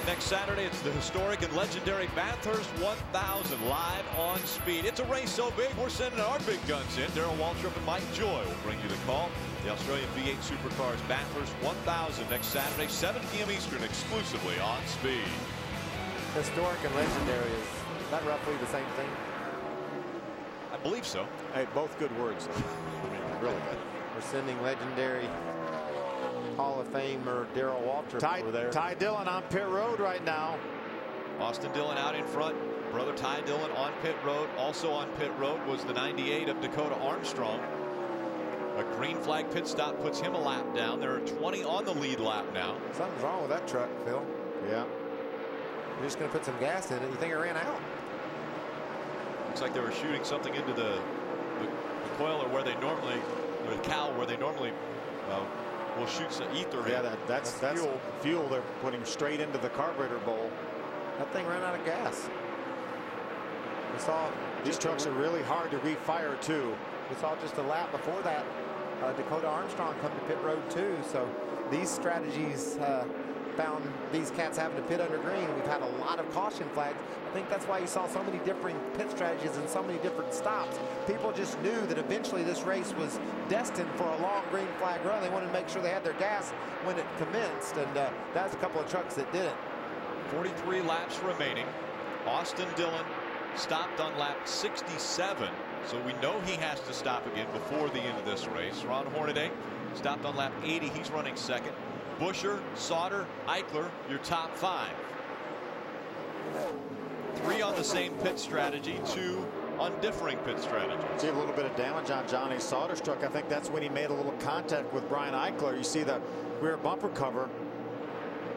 next Saturday, it's the historic and legendary Bathurst 1000 live on Speed. It's a race so big, we're sending our big guns in. Darrell Waltrip and Mike Joy will bring you the call. The Australian V8 Supercars Bathurst 1000 next Saturday, 7 p.m. Eastern, exclusively on Speed. Historic and legendary, is that roughly the same thing? I believe so. Hey, both good words. I mean, really good. We're sending legendary Hall of Famer Darrell Waltrip over there. Ty Dillon on pit road right now. Austin Dillon out in front. Brother Ty Dillon on pit road. Also on pit road was the 98 of Dakota Armstrong. A green flag pit stop puts him a lap down. There are 20 on the lead lap now. Something's wrong with that truck, Phil. Yeah. You're just going to put some gas in it. You think it ran out? Looks like they were shooting something into the coil, or where they normally, or the cowl where they normally will shoot some ether in. Yeah, that's fuel they're putting straight into the carburetor bowl. That thing ran out of gas. We saw these trucks are really hard to refire too. We saw just a lap before that Dakota Armstrong come to pit road too. So these strategies found these cats having to pit under green. We've had a lot of caution flags. I think that's why you saw so many different pit strategies and so many different stops. People just knew that eventually this race was destined for a long green flag run. They wanted to make sure they had their gas when it commenced, and that's a couple of trucks that didn't. 43 laps remaining. Austin Dillon stopped on lap 67, so we know he has to stop again before the end of this race. Ron Hornaday stopped on lap 80. He's running second. Buscher, Sauter, Eichler, your top 5. 3 on the same pit strategy, 2 on differing pit strategies. See a little bit of damage on Johnny Sauter's truck. I think that's when he made a little contact with Brian Eichler. You see the rear bumper cover.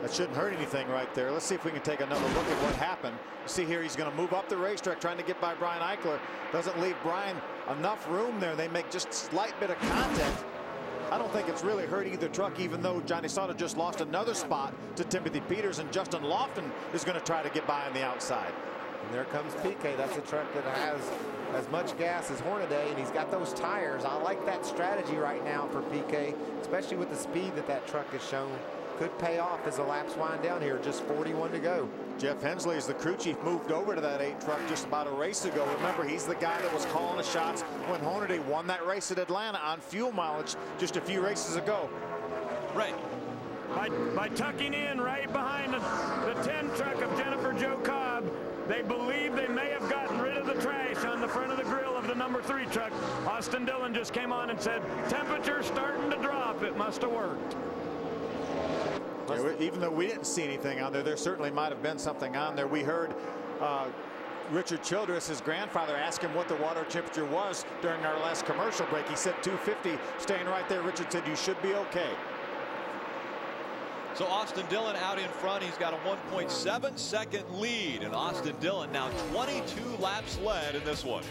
That shouldn't hurt anything right there. Let's see if we can take another look at what happened. You see here he's going to move up the racetrack trying to get by Brian Eichler. Doesn't leave Brian enough room there. They make just a slight bit of contact. I don't think it's really hurt either truck, even though Johnny Sauter just lost another spot to Timothy Peters, and Justin Lofton is going to try to get by on the outside. And there comes PK. That's a truck that has as much gas as Hornaday, and he's got those tires. I like that strategy right now for PK, especially with the speed that truck has shown. Could pay off as the laps wind down here. Just 41 to go. Jeff Hensley, as the crew chief, moved over to that 8 truck just about a race ago. Remember, he's the guy that was calling the shots when Hornaday won that race at Atlanta on fuel mileage just a few races ago. Right. By tucking in right behind the 10 truck of Jennifer Jo Cobb, they believe they may have gotten rid of the trash on the front of the grill of the number 3 truck. Austin Dillon just came on and said, temperature starting to drop. It must have worked. Yeah, even though we didn't see anything on there, there certainly might have been something on there. We heard Richard Childress, his grandfather, ask him what the water temperature was during our last commercial break. He said 250, staying right there. Richard said you should be okay. So Austin Dillon out in front. He's got a 1.7 second lead, and Austin Dillon now 22 laps led in this one.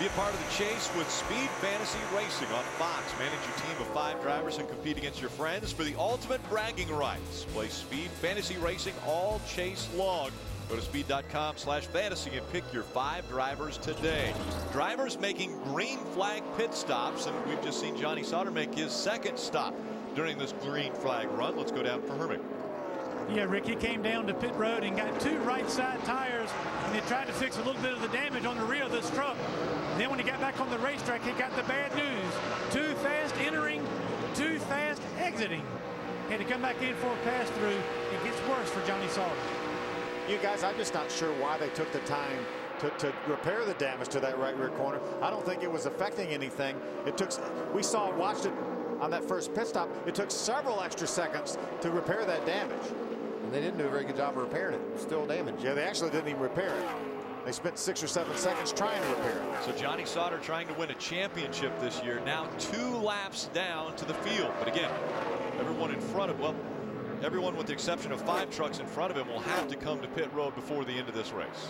Be a part of the chase with Speed Fantasy Racing on Fox. Manage your team of 5 drivers and compete against your friends for the ultimate bragging rights. Play Speed Fantasy Racing all chase long. Go to speed.com/fantasy and pick your 5 drivers today. Drivers making green flag pit stops, and we've just seen Johnny Sauter make his 2nd stop during this green flag run. Let's go down for Hermich. Yeah, Rick, he came down to pit road and got 2 right side tires, and he tried to fix a little bit of the damage on the rear of this truck. Then when he got back on the racetrack, he got the bad news. Too fast entering, too fast exiting. Had to come back in for a pass through. It gets worse for Johnny Sauter. You guys, I'm just not sure why they took the time to repair the damage to that right rear corner. I don't think it was affecting anything. It took, watched it on that first pit stop. It took several extra seconds to repair that damage. And they didn't do a very good job of repairing it. It was still damaged. Yeah, they actually didn't even repair it. They spent 6 or 7 seconds trying to repair it. So Johnny Sauter trying to win a championship this year, now 2 laps down to the field. But again, everyone in front of, well, everyone with the exception of 5 trucks in front of him will have to come to pit road before the end of this race.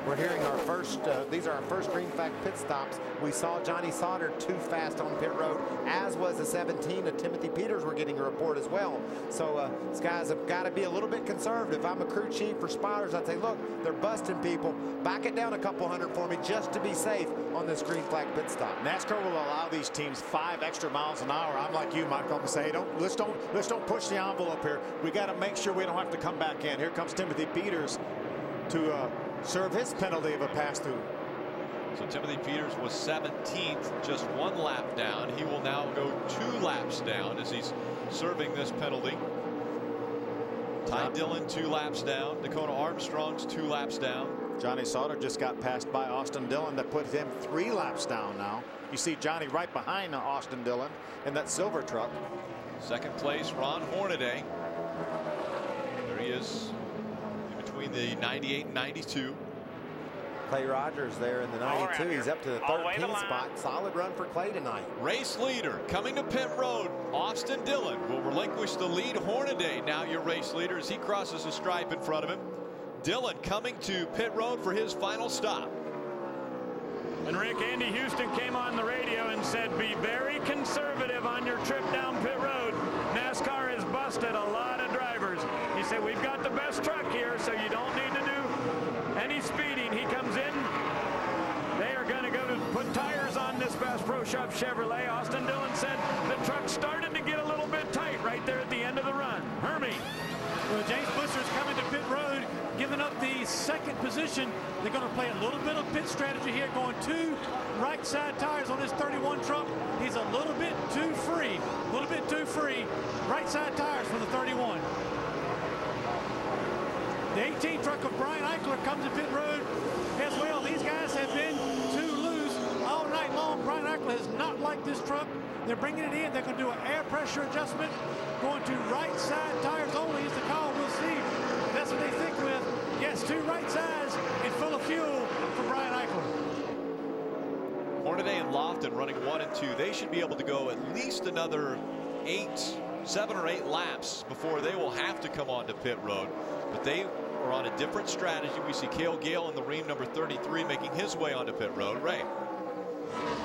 We're hearing our first, these are our first green flag pit stops. We saw Johnny Sauter too fast on pit road, as was the 17 of Timothy Peters. We're getting a report as well. So these guys have got to be a little bit conservative. If I'm a crew chief for spotters, I'd say, look, they're busting people. Back it down a couple hundred for me just to be safe on this green flag pit stop. NASCAR will allow these teams 5 extra miles an hour. I'm like you, Michael. I'm gonna say, let's don't push the envelope here. We got to make sure we don't have to come back in. Here comes Timothy Peters to serve his penalty of a pass-through. So Timothy Peters was 17th, just 1 lap down. He will now go 2 laps down as he's serving this penalty. Ty Dillon 2 laps down. Dakota Armstrong's 2 laps down. Johnny Sauter just got passed by Austin Dillon. That put him 3 laps down now. You see Johnny right behind Austin Dillon in that silver truck. Second place, Ron Hornaday. There he is in between the 98 and 92. Clay Rogers there in the 92. He's up to the 13th spot. Solid run for Clay tonight. Race leader coming to pit road. Austin Dillon will relinquish the lead. Hornaday now your race leader as he crosses the stripe in front of him. Dillon coming to pit road for his final stop. And Rick, Andy Houston came on the radio and said, be very conservative on your trip down pit road. NASCAR has busted a lot of drivers. He said, we've got the best truck here, so you don't need to do any speeding. He comes in. They are going to go to put tires on this Bass Pro Shop Chevrolet. Austin Dillon said the truck started to get a little bit tight right there at the end of the run. Hermie. Well, James Busser's coming to pit road, giving up the second position. They're going to play a little bit of pit strategy here, going 2 right side tires on this 31 truck. He's a little bit too free. Right side tires for the 31. The 18 truck of Brian Eichler comes to pit road as well. These guys have been too loose all night long. Brian Eichler has not liked this truck. They're bringing it in. They're going to do an air pressure adjustment. Going to right side tires only is the call. We'll see. That's what they think with. Yes, 2 right sides and full of fuel for Brian Eichler. Hornaday and Lofton running 1 and 2. They should be able to go at least another 7 or 8 laps before they will have to come onto pit road. But they are on a different strategy. We see Cale Gale in the ream number 33 making his way onto pit road. Ray.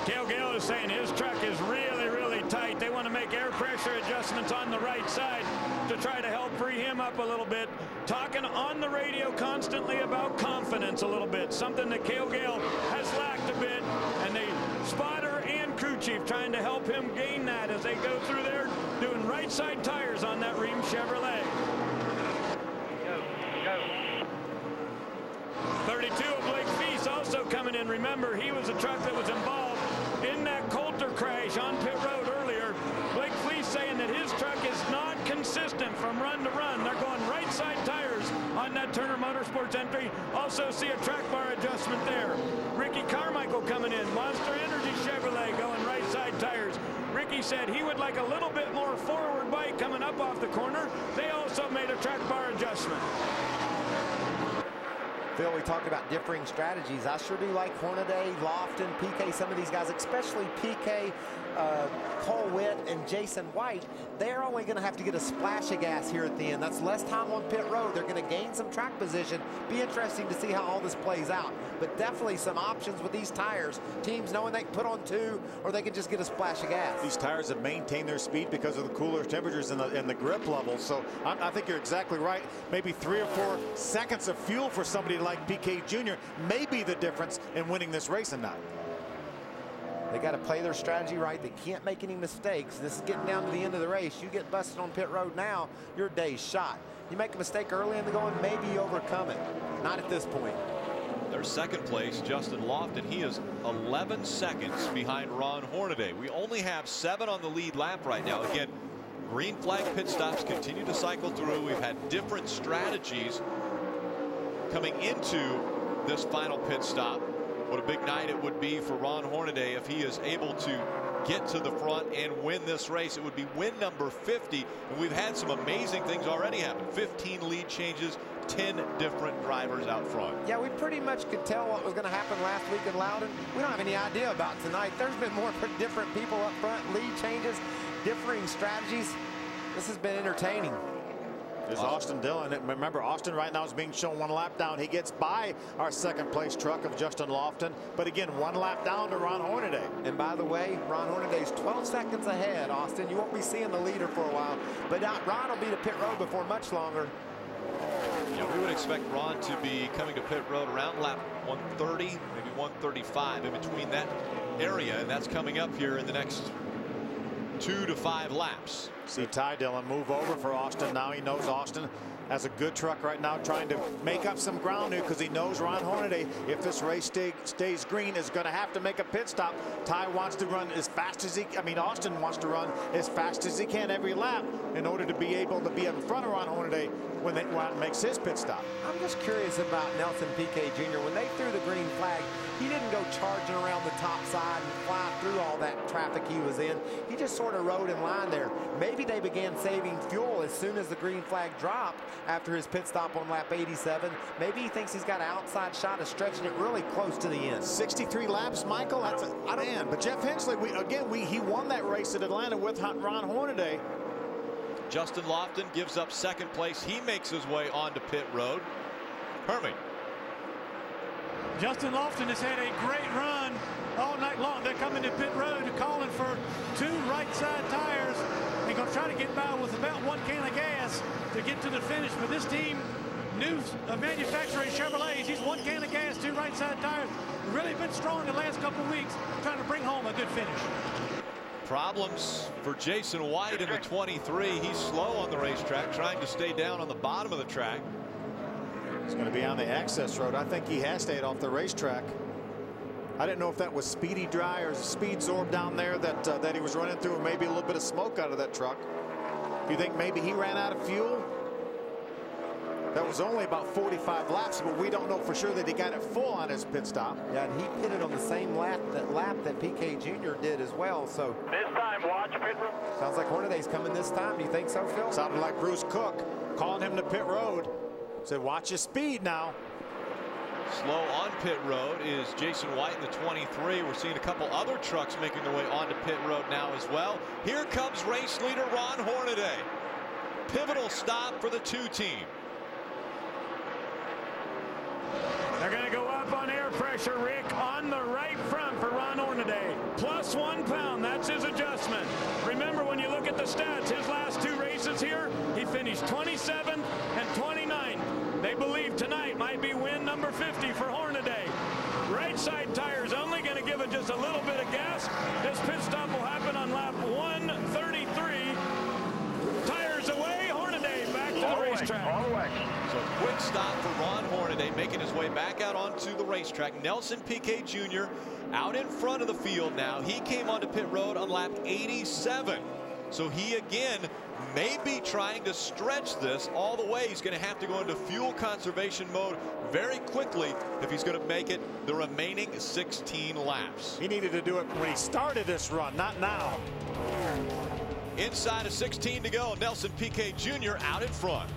Cale Gale is saying his truck is really, really tight. They want to make air pressure adjustments on the right side to try to help free him up a little bit. Talking on the radio constantly about confidence a little bit, something that Cale Gale has lacked a bit, and the spotter and crew chief trying to help him gain that as they go through there doing right side tires on that Ream Chevrolet. 32 of Blake Feast also coming in. Remember, he was a truck that was involved in that Coulter crash on pit road earlier. Blake Feast saying that his truck is not consistent from run to run. They're going right side tires on that Turner Motorsports entry. Also see a track bar adjustment there. Ricky Carmichael coming in. Monster Energy Chevrolet going right side tires. Ricky said he would like a little bit more forward bite coming up off the corner. They also made a track bar adjustment. Phil, we talked about differing strategies. I sure do like Hornaday, Lofton, PK, some of these guys, especially PK, Cole Witt, and Jason White. They're only going to have to get a splash of gas here at the end. That's less time on pit road. They're going to gain some track position. Be interesting to see how all this plays out. But definitely some options with these tires. Teams knowing they can put on 2 or they can just get a splash of gas. These tires have maintained their speed because of the cooler temperatures and the grip level. So I think you're exactly right. Maybe 3 or 4 seconds of fuel for somebody like PK Jr. may be the difference in winning this race or not. They got to play their strategy right. They can't make any mistakes. This is getting down to the end of the race. You get busted on pit road now, your day's shot. You make a mistake early in the going, maybe you overcome it. Not at this point. Their second place, Justin Lofton. He is 11 seconds behind Ron Hornaday. We only have 7 on the lead lap right now. Again, green flag pit stops continue to cycle through. We've had different strategies coming into this final pit stop. What a big night it would be for Ron Hornaday if he is able to get to the front and win this race. It would be win number 50, and we've had some amazing things already happen. 15 lead changes, 10 different drivers out front. Yeah, we pretty much could tell what was going to happen last week in Loudon. We don't have any idea about tonight. There's been more different people up front, lead changes, differing strategies. This has been entertaining. There's Austin Dillon. Remember, Austin right now is being shown 1 lap down. He gets by our 2nd place truck of Justin Lofton. But again, 1 lap down to Ron Hornaday. And by the way, Ron Hornaday's 12 seconds ahead, Austin. You won't be seeing the leader for a while. But Ron will be to pit road before much longer. Yeah, we would expect Ron to be coming to pit road around lap 130, maybe 135, in between that area. And that's coming up here in the next 2 to 5 laps. See Ty Dillon move over for Austin. Now he knows Austin has a good truck right now, trying to make up some ground here because he knows Ron Hornaday, if this race stays green, is going to have to make a pit stop. Ty wants to run as fast as Austin wants to run as fast as he can every lap in order to be able to be in front of Ron Hornaday when Ron makes his pit stop. I'm just curious about Nelson Piquet Jr. When they threw the green flag, he didn't go charging around the top side and fly through all that traffic he was in. He just sort of rode in line there. Maybe they began saving fuel as soon as the green flag dropped after his pit stop on lap 87. Maybe he thinks he's got an outside shot of stretching it really close to the end. 63 laps, Michael. That's a man. But Jeff Hensley, he won that race at Atlanta with Ron Hornaday. Justin Lofton gives up 2nd place. He makes his way onto pit road. Hermie. Justin Lofton has had a great run all night long. They're coming to pit road calling for 2 right side tires. They're going to try to get by with about 1 can of gas to get to the finish. But this team, new manufacturing Chevrolets, he's 1 can of gas, 2 right side tires. Really been strong the last couple of weeks, trying to bring home a good finish. Problems for Jason White in the 23. He's slow on the racetrack, trying to stay down on the bottom of the track. He's going to be on the access road. I think he has stayed off the racetrack. I didn't know if that was speedy dry or speed zorb down there that he was running through, or maybe a little bit of smoke out of that truck. Do you think maybe he ran out of fuel? That was only about 45 laps, but we don't know for sure that he got it full on his pit stop. Yeah, and he pitted on the same lap that Piquet Jr. did as well. So This time, watch pit road. sounds like Hornaday's coming this time. Do you think so, Phil? Sounded like Bruce Cook calling him to pit road. Said, watch your speed now. Slow on pit road is Jason White in the 23. We're seeing a couple other trucks making their way onto pit road now as well. Here comes race leader Ron Hornaday. Pivotal stop for the 2 team. They're going to go up on air pressure, Rick, on the right front for Ron Hornaday. Plus 1 pound. That's his adjustment. Remember, when you look at the stats, his last 2 races here, he finished 27th and 29th. They believe tonight might be win number 50 for Hornaday. Right side tires only going to give it just a little bit of gas. This pit stop will happen on lap 133. Tires away. Hornaday back to the racetrack. All the way. So quick stop for Ron Hornaday, making his way back out onto the racetrack. Nelson Piquet Jr. out in front of the field now. He came onto pit road on lap 87. So he again may be trying to stretch this all the way. He's going to have to go into fuel conservation mode very quickly if he's going to make it the remaining 16 laps. He needed to do it when he started this run, not now. Inside of 16 to go, Nelson Piquet Jr. out in front.